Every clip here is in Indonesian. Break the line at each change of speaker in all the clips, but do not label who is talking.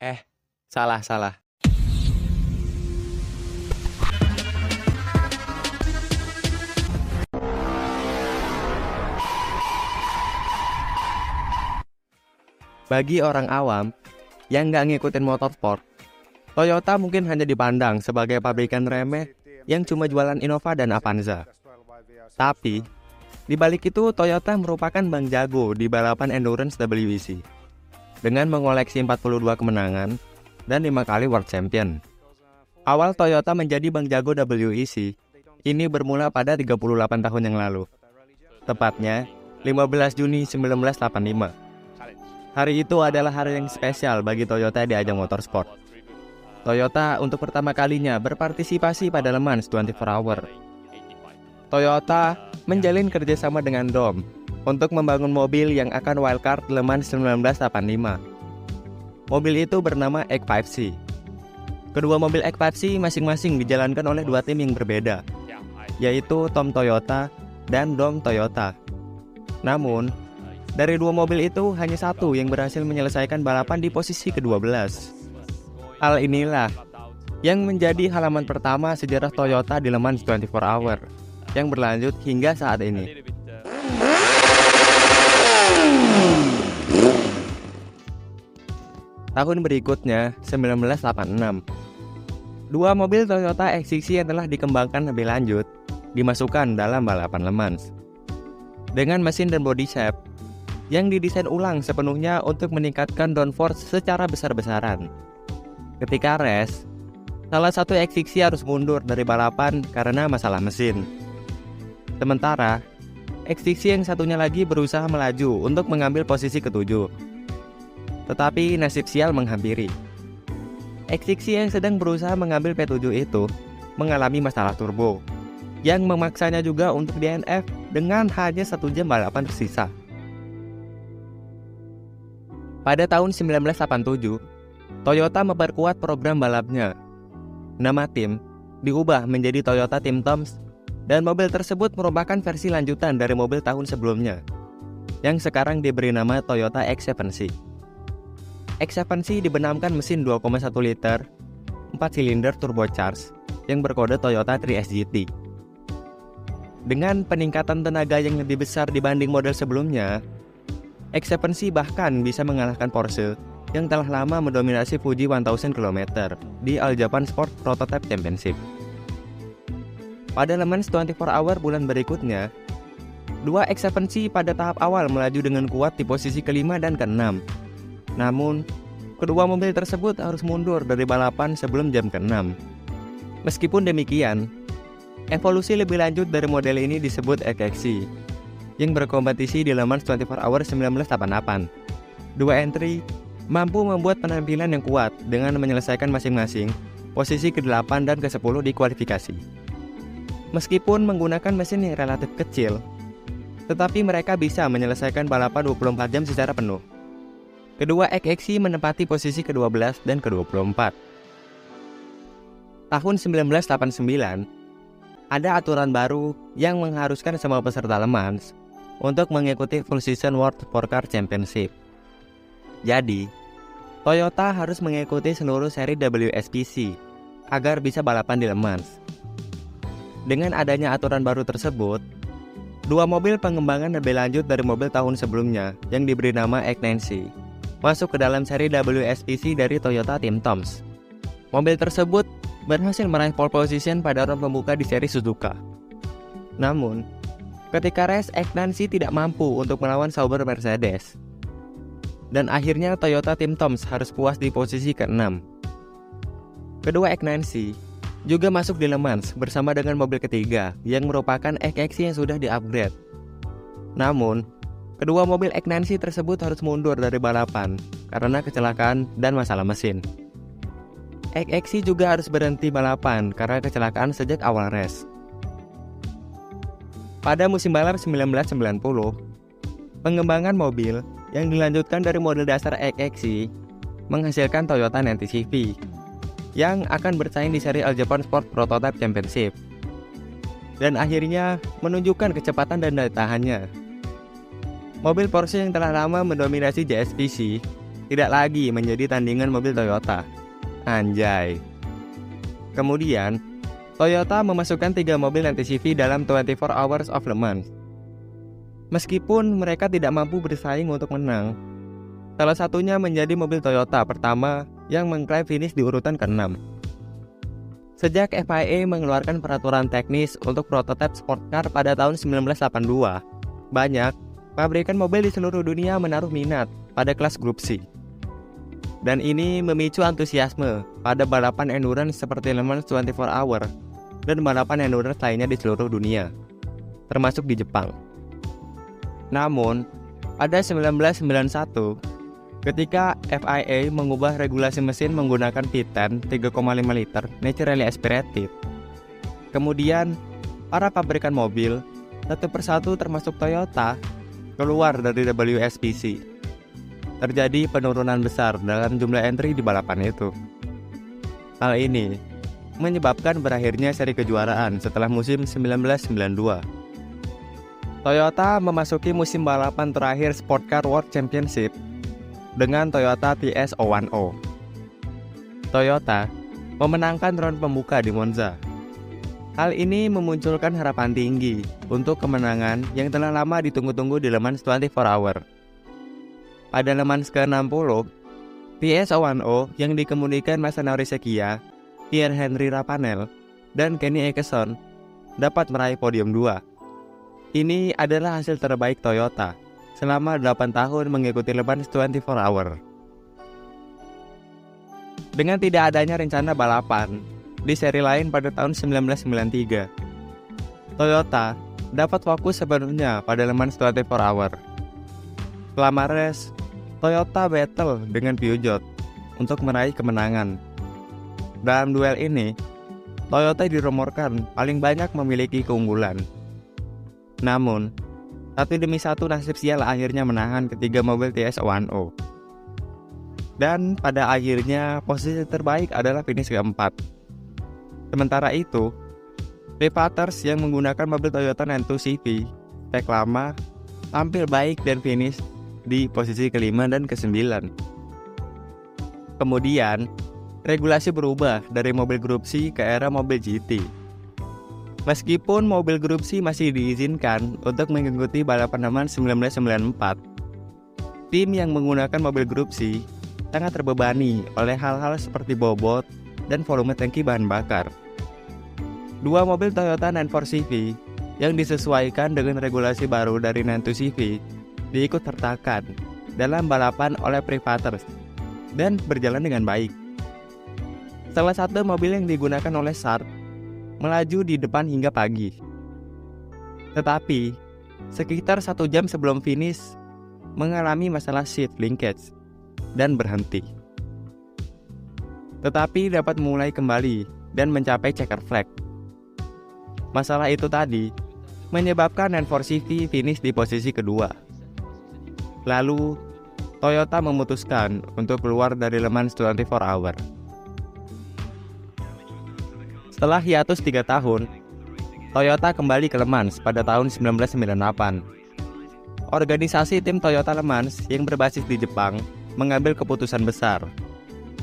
Eh, salah. Bagi orang awam yang nggak ngikutin motorsport, Toyota mungkin hanya dipandang sebagai pabrikan remeh yang cuma jualan Innova dan Avanza. Tapi, di balik itu Toyota merupakan bank jago di balapan endurance WEC dengan mengoleksi 42 kemenangan dan 5 kali World Champion. Awal Toyota menjadi bank jago WEC ini bermula pada 38 tahun yang lalu. Tepatnya 15 Juni 1985. Hari itu adalah hari yang spesial bagi Toyota di ajang motorsport. Toyota untuk pertama kalinya berpartisipasi pada Le Mans 24 Hour. Toyota menjalin kerjasama dengan DOM untuk membangun mobil yang akan wildcard Le Mans 1985. Mobil itu bernama X5C. Kedua mobil X5C masing-masing dijalankan oleh dua tim yang berbeda, yaitu Tom Toyota dan DOM Toyota. Namun, dari dua mobil itu hanya satu yang berhasil menyelesaikan balapan di posisi ke-12. Hal inilah yang menjadi halaman pertama sejarah Toyota di Le Mans 24 Hour yang berlanjut hingga saat ini. Tahun berikutnya, 1986. Dua mobil Toyota X6 yang telah dikembangkan lebih lanjut dimasukkan dalam balapan Le Mans. Dengan mesin dan body shape yang didesain ulang sepenuhnya untuk meningkatkan downforce secara besar-besaran. Ketika race, salah satu X6 harus mundur dari balapan karena masalah mesin. Sementara, X6 yang satunya lagi berusaha melaju untuk mengambil posisi ke-7. Tetapi nasib sial menghampiri. X6 yang sedang berusaha mengambil P7 itu mengalami masalah turbo, yang memaksanya juga untuk DNF dengan hanya 1 jam balapan tersisa. Pada tahun 1987, Toyota memperkuat program balapnya. Nama tim diubah menjadi Toyota Team Toms dan mobil tersebut merupakan versi lanjutan dari mobil tahun sebelumnya, yang sekarang diberi nama Toyota X7C. X7C dibenamkan mesin 2,1 liter, 4 silinder turbocharged yang berkode Toyota 3SGT. Dengan peningkatan tenaga yang lebih besar dibanding model sebelumnya, X7C bahkan bisa mengalahkan Porsche yang telah lama mendominasi Fuji 1000 km di All Japan Sport Prototype Championship. Pada Le Mans 24 Hour bulan berikutnya, dua X7C pada tahap awal melaju dengan kuat di posisi ke-5 dan ke-6. Namun, kedua mobil tersebut harus mundur dari balapan sebelum jam ke-6. Meskipun demikian, evolusi lebih lanjut dari model ini disebut XXC, yang berkompetisi di Le Mans 24 Hour 1988. Dua entry mampu membuat penampilan yang kuat dengan menyelesaikan masing-masing posisi ke-8 dan ke-10 di kualifikasi. Meskipun menggunakan mesin yang relatif kecil, tetapi mereka bisa menyelesaikan balapan 24 jam secara penuh. Kedua XXC menempati posisi ke-12 dan ke-24. Tahun 1989, ada aturan baru yang mengharuskan semua peserta Le Mans untuk mengikuti Full Season World Supercar Championship. Jadi, Toyota harus mengikuti seluruh seri WSPC agar bisa balapan di Le Mans. Dengan adanya aturan baru tersebut, dua mobil pengembangan lebih lanjut dari mobil tahun sebelumnya yang diberi nama X9C masuk ke dalam seri WSPC dari Toyota Team Toms. Mobil tersebut berhasil meraih pole position pada round pembuka di seri Suzuka. Namun, ketika race X9C tidak mampu untuk melawan Sauber Mercedes. Dan akhirnya Toyota Team Toms harus puas di posisi ke-6. Kedua X9C juga masuk di Le Mans bersama dengan mobil ketiga yang merupakan XXC yang sudah di-upgrade. Namun, kedua mobil X9C tersebut harus mundur dari balapan karena kecelakaan dan masalah mesin. XXC juga harus berhenti balapan karena kecelakaan sejak awal race. Pada musim balap 1990, pengembangan mobil yang dilanjutkan dari model dasar XXC menghasilkan Toyota 90CV yang akan bersaing di seri All Japan Sport Prototype Championship dan akhirnya menunjukkan kecepatan dan daya tahannya. Mobil Porsche yang telah lama mendominasi JSPC tidak lagi menjadi tandingan mobil Toyota. Anjay. Kemudian, Toyota memasukkan 3 mobil NTCV dalam 24 Hours of Le Mans. Meskipun mereka tidak mampu bersaing untuk menang, salah satunya menjadi mobil Toyota pertama yang mengklaim finish di urutan ke-6. Sejak FIA mengeluarkan peraturan teknis untuk prototipe sport car pada tahun 1982, banyak pabrikan mobil di seluruh dunia menaruh minat pada kelas Grup C. Dan ini memicu antusiasme pada balapan endurance seperti Le Mans 24 Hour dan balapan endurance lainnya di seluruh dunia, termasuk di Jepang. Namun, pada 1991, ketika FIA mengubah regulasi mesin menggunakan V10 3,5 liter naturally aspirated, kemudian para pabrikan mobil satu persatu termasuk Toyota keluar dari WSPC. Terjadi penurunan besar dalam jumlah entry di balapan itu. Hal ini menyebabkan berakhirnya seri kejuaraan setelah musim 1992. Toyota memasuki musim balapan terakhir Sport Car World Championship dengan Toyota TS010. Toyota memenangkan round pembuka di Monza. Hal ini memunculkan harapan tinggi untuk kemenangan yang telah lama ditunggu-tunggu di Le Mans 24 Hour. Pada Le Mans ke-60, TS010 yang dikemudikan Masanori Sekia, Pierre-Henri Rapanel, dan Kenny Ekesson dapat meraih podium 2. Ini adalah hasil terbaik Toyota selama 8 tahun mengikuti Le Mans 24 Hour. Dengan tidak adanya rencana balapan di seri lain pada tahun 1993, Toyota dapat fokus sepenuhnya pada Le Mans 24 Hour. Selama race, Toyota battle dengan Peugeot untuk meraih kemenangan. Dalam duel ini, Toyota dirumorkan paling banyak memiliki keunggulan. Namun, satu demi satu nasib sial akhirnya menahan ketiga mobil TS010. Dan pada akhirnya posisi terbaik adalah finish keempat. Sementara itu, Privaters yang menggunakan mobil Toyota 92CV spek lama tampil baik dan finish di posisi ke-5 dan ke-9. Kemudian, regulasi berubah dari mobil Grup C ke era mobil GT. Meskipun mobil Grup C masih diizinkan untuk mengikuti balapan Le Mans 1994, tim yang menggunakan mobil Grup C sangat terbebani oleh hal-hal seperti bobot dan volume tangki bahan bakar. Dua mobil Toyota 94CV yang disesuaikan dengan regulasi baru dari 92CV diikut sertakan dalam balapan oleh Privaters dan berjalan dengan baik. Salah satu mobil yang digunakan oleh Sart melaju di depan hingga pagi. Tetapi, sekitar 1 jam sebelum finish, mengalami masalah shift linkage dan berhenti. Tetapi dapat mulai kembali dan mencapai checker flag. Masalah itu tadi menyebabkan N4CV finish di posisi kedua. Lalu, Toyota memutuskan untuk keluar dari Le Mans 24 Hour. Setelah hiatus 3 tahun, Toyota kembali ke Le Mans pada tahun 1998. Organisasi tim Toyota Le Mans yang berbasis di Jepang mengambil keputusan besar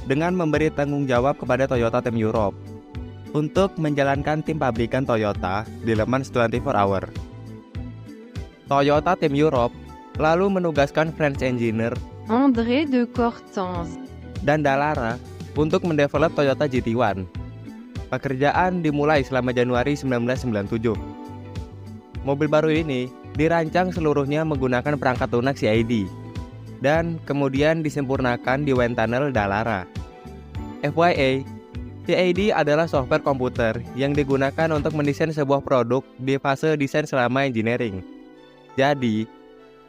dengan memberi tanggung jawab kepada Toyota Team Europe untuk menjalankan tim pabrikan Toyota di Le Mans 24 Hour. Toyota Team Europe lalu menugaskan French engineer
André de Cortens
dan Dallara untuk mendevelop Toyota GT1. Pekerjaan dimulai selama Januari 1997. Mobil baru ini dirancang seluruhnya menggunakan perangkat lunak CID dan kemudian disempurnakan di wind tunnel Dallara. FYI, CID adalah software komputer yang digunakan untuk mendesain sebuah produk di fase desain selama engineering. Jadi,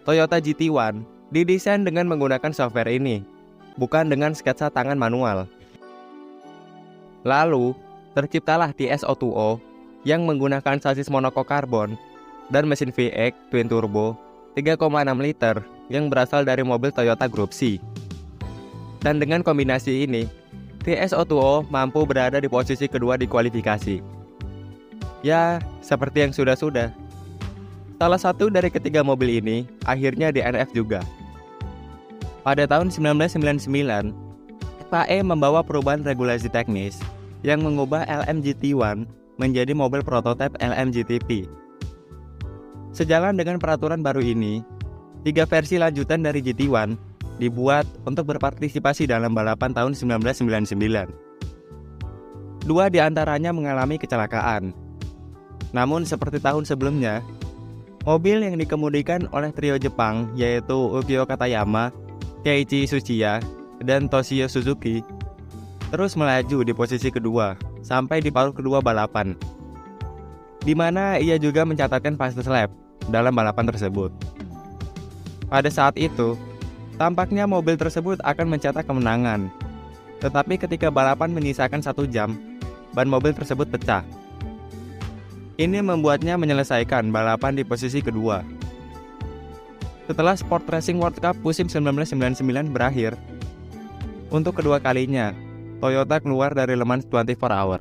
Toyota GT1 didesain dengan menggunakan software ini, bukan dengan sketsa tangan manual. Lalu, terciptalah TS020 yang menggunakan sasis monokok karbon dan mesin VX twin turbo 3,6 liter yang berasal dari mobil Toyota Group C. Dan dengan kombinasi ini, TS020 mampu berada di posisi kedua di kualifikasi. Ya, seperti yang sudah-sudah. Salah satu dari ketiga mobil ini akhirnya DNF juga. Pada tahun 1999, FIA membawa perubahan regulasi teknis yang mengubah LMGT1 menjadi mobil prototipe LMGTP. Sejalan dengan peraturan baru ini, 3 versi lanjutan dari GT1 dibuat untuk berpartisipasi dalam balapan tahun 1999. 2 diantaranya mengalami kecelakaan. Namun seperti tahun sebelumnya, mobil yang dikemudikan oleh trio Jepang yaitu Ukyo Katayama, Keiichi Tsuchiya, dan Toshio Suzuki terus melaju di posisi kedua sampai di paruh kedua balapan, di mana ia juga mencatatkan fastest lap dalam balapan tersebut. Pada saat itu, tampaknya mobil tersebut akan mencetak kemenangan. Tetapi ketika balapan menyisakan 1 jam, ban mobil tersebut pecah. Ini membuatnya menyelesaikan balapan di posisi kedua. Setelah Sport Racing World Cup musim 1999 berakhir, untuk kedua kalinya, Toyota keluar dari Le Mans 24 Hour.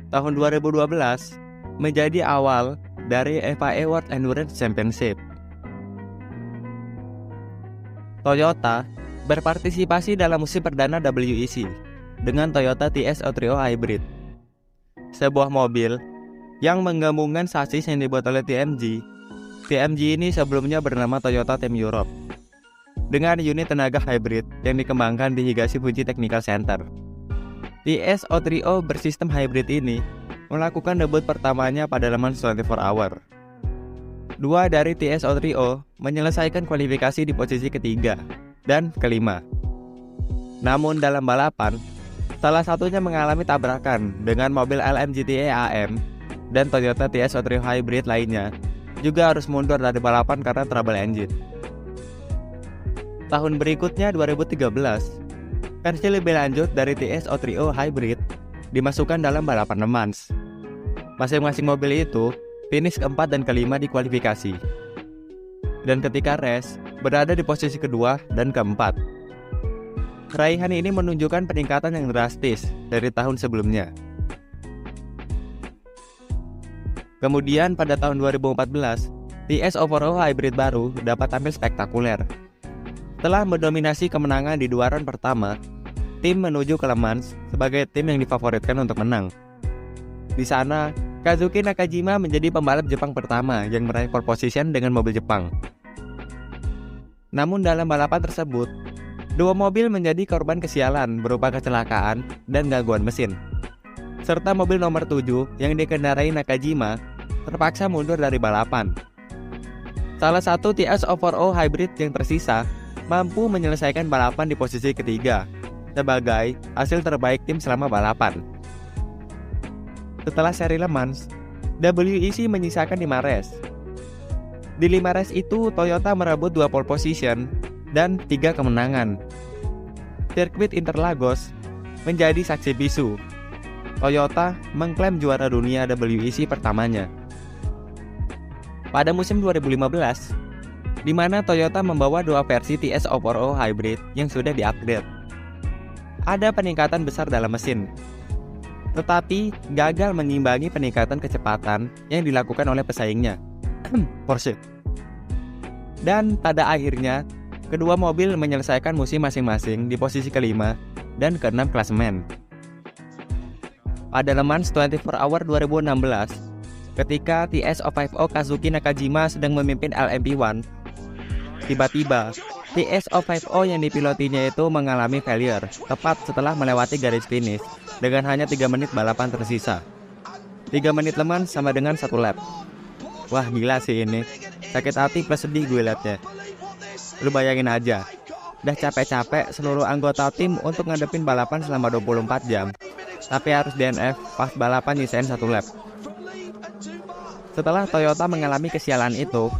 Tahun 2012 menjadi awal dari FIA World Endurance Championship. Toyota berpartisipasi dalam musim perdana WEC dengan Toyota TS03 Hybrid, sebuah mobil yang menggabungkan sasis yang dibuat oleh TMG. TMG ini sebelumnya bernama Toyota Team Europe, dengan unit tenaga hybrid yang dikembangkan di Higashi Fuji Technical Center. TS03 bersistem hybrid ini melakukan debut pertamanya pada Le Mans 24 Hour. 2 dari TS03 menyelesaikan kualifikasi di posisi ketiga dan kelima. Namun dalam balapan, salah satunya mengalami tabrakan dengan mobil LMGT AM, dan Toyota TS03 Hybrid lainnya juga harus mundur dari balapan karena trouble engine. Tahun berikutnya 2013, versi lebih lanjut dari TS03 Hybrid dimasukkan dalam balapan Le Mans. Masing-masing mobil itu finish keempat dan kelima di kualifikasi, dan ketika race berada di posisi kedua dan keempat. Raihan ini menunjukkan peningkatan yang drastis dari tahun sebelumnya. Kemudian pada tahun 2014, TS04 Hybrid baru dapat tampil spektakuler. Setelah mendominasi kemenangan di 2 round pertama, tim menuju ke Le Mans sebagai tim yang difavoritkan untuk menang. Di sana, Kazuki Nakajima menjadi pembalap Jepang pertama yang meraih pole position dengan mobil Jepang. Namun dalam balapan tersebut, 2 mobil menjadi korban kesialan berupa kecelakaan dan gangguan mesin, serta mobil nomor 7 yang dikendarai Nakajima terpaksa mundur dari balapan. Salah satu TS04 Hybrid yang tersisa mampu menyelesaikan balapan di posisi ketiga sebagai hasil terbaik tim selama balapan. Setelah seri Le Mans, WEC menyisakan 5 race. Di 5 race itu, Toyota merebut 2 pole position dan 3 kemenangan. Sirkuit Interlagos menjadi saksi bisu. Toyota mengklaim juara dunia WEC pertamanya. Pada musim 2015, di mana Toyota membawa 2 versi TS04 Hybrid yang sudah di-upgrade. Ada peningkatan besar dalam mesin, tetapi gagal mengimbangi peningkatan kecepatan yang dilakukan oleh pesaingnya, Porsche. Dan pada akhirnya, kedua mobil menyelesaikan musim masing-masing di posisi kelima dan keenam klasemen. Pada Le Mans 24 Hour 2016, ketika TS050 Kazuki Nakajima sedang memimpin LMP1, tiba-tiba TS050 yang dipilotinya itu mengalami failure tepat setelah melewati garis finish dengan hanya 3 menit balapan tersisa. 3 menit Le Mans sama dengan 1 lap. Wah, gila sih ini. Sakit hati plus sedih gue liatnya. Lu bayangin aja, udah capek-capek seluruh anggota tim untuk ngadepin balapan selama 24 jam, tapi harus DNF pas balapan nyisain 1 lap. Setelah Toyota mengalami kesialan itu,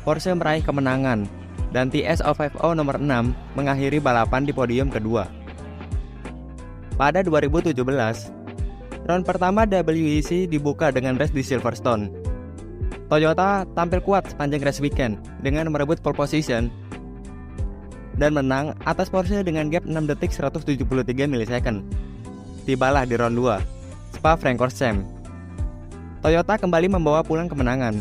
Porsche meraih kemenangan, dan TS050 nomor 6 mengakhiri balapan di podium kedua. Pada 2017, round pertama WEC dibuka dengan race di Silverstone. Toyota tampil kuat sepanjang race weekend dengan merebut pole position dan menang atas Porsche dengan gap 6 detik 173 milisecond. Tibalah di round 2, Spa-Francorchamps. Toyota kembali membawa pulang kemenangan.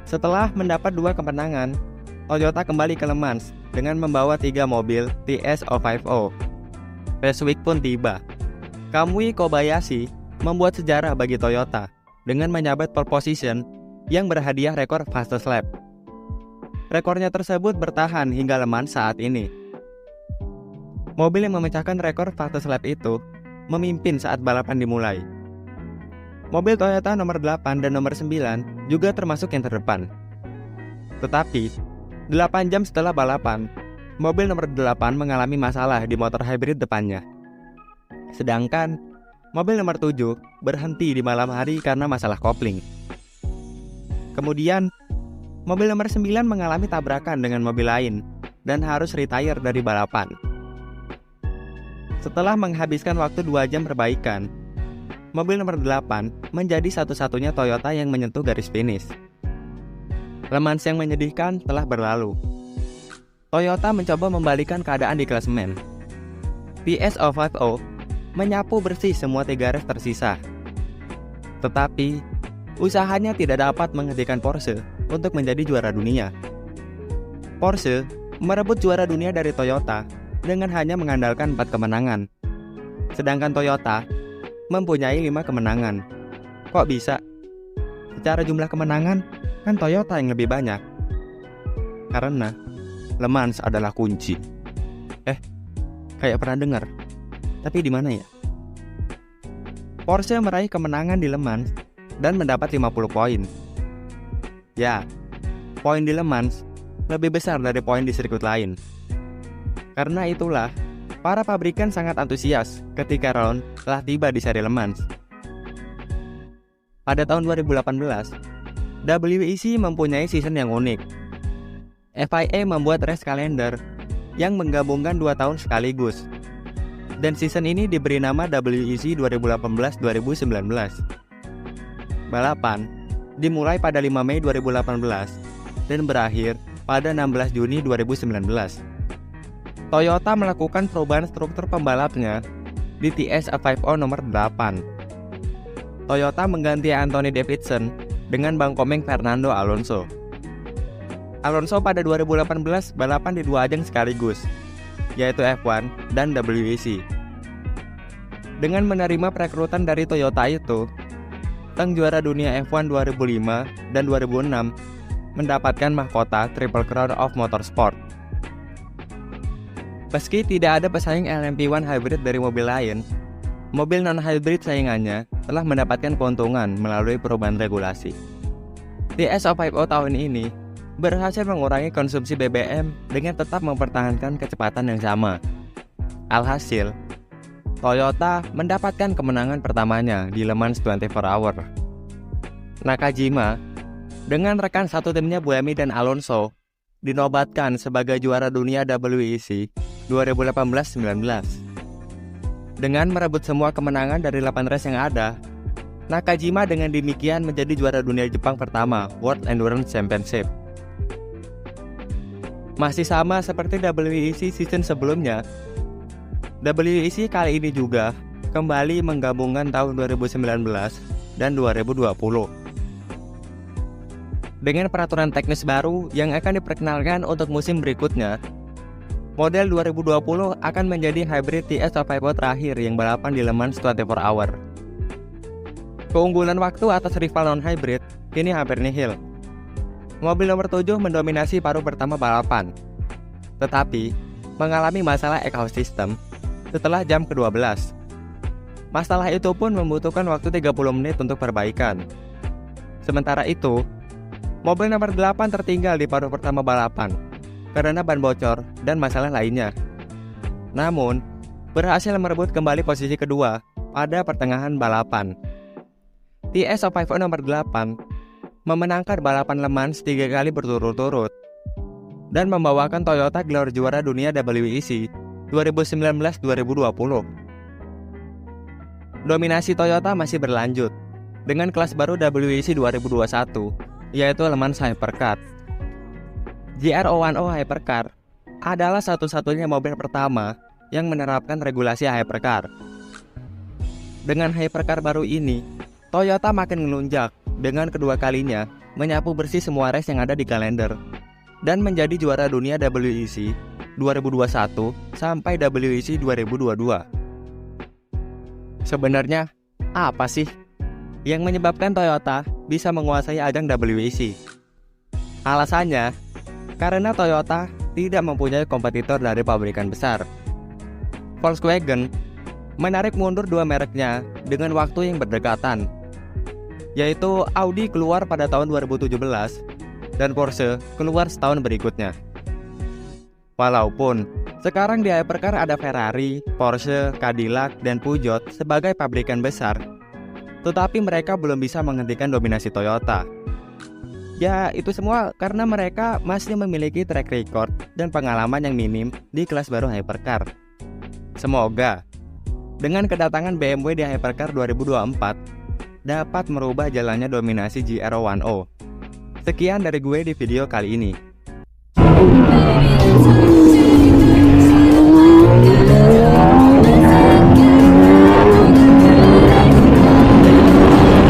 Setelah mendapat 2 kemenangan, Toyota kembali ke Le Mans dengan membawa 3 mobil TS050. Race Week pun tiba. Kamui Kobayashi membuat sejarah bagi Toyota dengan menyabet pole position yang berhadiah rekor fastest lap. Rekornya tersebut bertahan hingga Le Mans saat ini. Mobil yang memecahkan rekor fastest lap itu memimpin saat balapan dimulai. Mobil Toyota nomor 8 dan nomor 9 juga termasuk yang terdepan. Tetapi, 8 jam setelah balapan, mobil nomor 8 mengalami masalah di motor hybrid depannya. Sedangkan, mobil nomor 7 berhenti di malam hari karena masalah kopling. Kemudian, mobil nomor 9 mengalami tabrakan dengan mobil lain dan harus retire dari balapan. Setelah menghabiskan waktu 2 jam perbaikan, mobil nomor 8 menjadi satu-satunya Toyota yang menyentuh garis finish. Le Mans yang menyedihkan telah berlalu. Toyota mencoba membalikan keadaan di klasemen. TS050 menyapu bersih semua 3 race tersisa. Tetapi, usahanya tidak dapat menghentikan Porsche untuk menjadi juara dunia. Porsche merebut juara dunia dari Toyota dengan hanya mengandalkan 4 kemenangan. Sedangkan Toyota mempunyai 5 kemenangan. Kok bisa? Secara jumlah kemenangan, kan Toyota yang lebih banyak. Karena Le Mans adalah kunci. Kayak pernah dengar. Tapi di mana ya? Porsche meraih kemenangan di Le Mans dan mendapat 50 poin. Ya, poin di Le Mans lebih besar dari poin di sirkuit lain. Karena itulah, para pabrikan sangat antusias ketika Ron telah tiba di seri Le Mans. Pada tahun 2018, WEC mempunyai season yang unik. FIA membuat race calendar yang menggabungkan 2 tahun sekaligus. Dan season ini diberi nama WEC 2018-2019. Balapan dimulai pada 5 Mei 2018 dan berakhir pada 16 Juni 2019. Toyota melakukan perubahan struktur pembalapnya di TS050 nomor 8. Toyota mengganti Anthony Davidson dengan Bangkomeng Fernando Alonso. Alonso pada 2018 balapan di 2 ajang sekaligus, yaitu F1 dan WEC. Dengan menerima perekrutan dari Toyota itu, sang juara dunia F1 2005 dan 2006 mendapatkan mahkota Triple Crown of Motorsport. Meski tidak ada pesaing LMP1 hybrid dari mobil lain, mobil non-hybrid saingannya telah mendapatkan keuntungan melalui perubahan regulasi. TS050 tahun ini berhasil mengurangi konsumsi BBM dengan tetap mempertahankan kecepatan yang sama. Alhasil, Toyota mendapatkan kemenangan pertamanya di Le Mans 24 Hour. Nakajima, dengan rekan satu timnya Buemi dan Alonso, dinobatkan sebagai juara dunia WEC 2018-19. Dengan merebut semua kemenangan dari 8 race yang ada, Nakajima dengan demikian menjadi juara dunia Jepang pertama World Endurance Championship. Masih sama seperti WEC season sebelumnya, WEC kali ini juga kembali menggabungkan tahun 2019 dan 2020. Dengan peraturan teknis baru yang akan diperkenalkan untuk musim berikutnya, model 2020 akan menjadi hybrid TS050 terakhir yang balapan di Le Mans 24 Hour. Keunggulan waktu atas rival non-hybrid kini hampir nihil. Mobil nomor 7 mendominasi paruh pertama balapan, tetapi mengalami masalah exhaust system setelah jam ke-12. Masalah itu pun membutuhkan waktu 30 menit untuk perbaikan. Sementara itu, mobil nomor 8 tertinggal di paruh pertama balapan karena ban bocor dan masalah lainnya. Namun, berhasil merebut kembali posisi kedua pada pertengahan balapan. TS050 nomor 8 memenangkan balapan Le Mans 3 kali berturut-turut dan membawakan Toyota gelar juara dunia WEC 2019-2020. Dominasi Toyota masih berlanjut dengan kelas baru WEC 2021, yaitu Le Mans Hypercar. GR010 Hypercar adalah satu-satunya mobil pertama yang menerapkan regulasi Hypercar. Dengan Hypercar baru ini, Toyota makin melunjak dengan kedua kalinya menyapu bersih semua race yang ada di kalender dan menjadi juara dunia WEC 2021 sampai WEC 2022. Sebenarnya, apa sih yang menyebabkan Toyota bisa menguasai ajang WEC? Alasannya, karena Toyota tidak mempunyai kompetitor dari pabrikan besar. Volkswagen menarik mundur dua mereknya dengan waktu yang berdekatan, yaitu Audi keluar pada tahun 2017 dan Porsche keluar setahun berikutnya. Walaupun sekarang di hypercar ada Ferrari, Porsche, Cadillac, dan Peugeot sebagai pabrikan besar, tetapi mereka belum bisa menghentikan dominasi Toyota. Ya, itu semua karena mereka masih memiliki track record dan pengalaman yang minim di kelas baru hypercar. Semoga dengan kedatangan BMW di hypercar 2024 dapat merubah jalannya dominasi GR10. Sekian dari gue di video kali ini.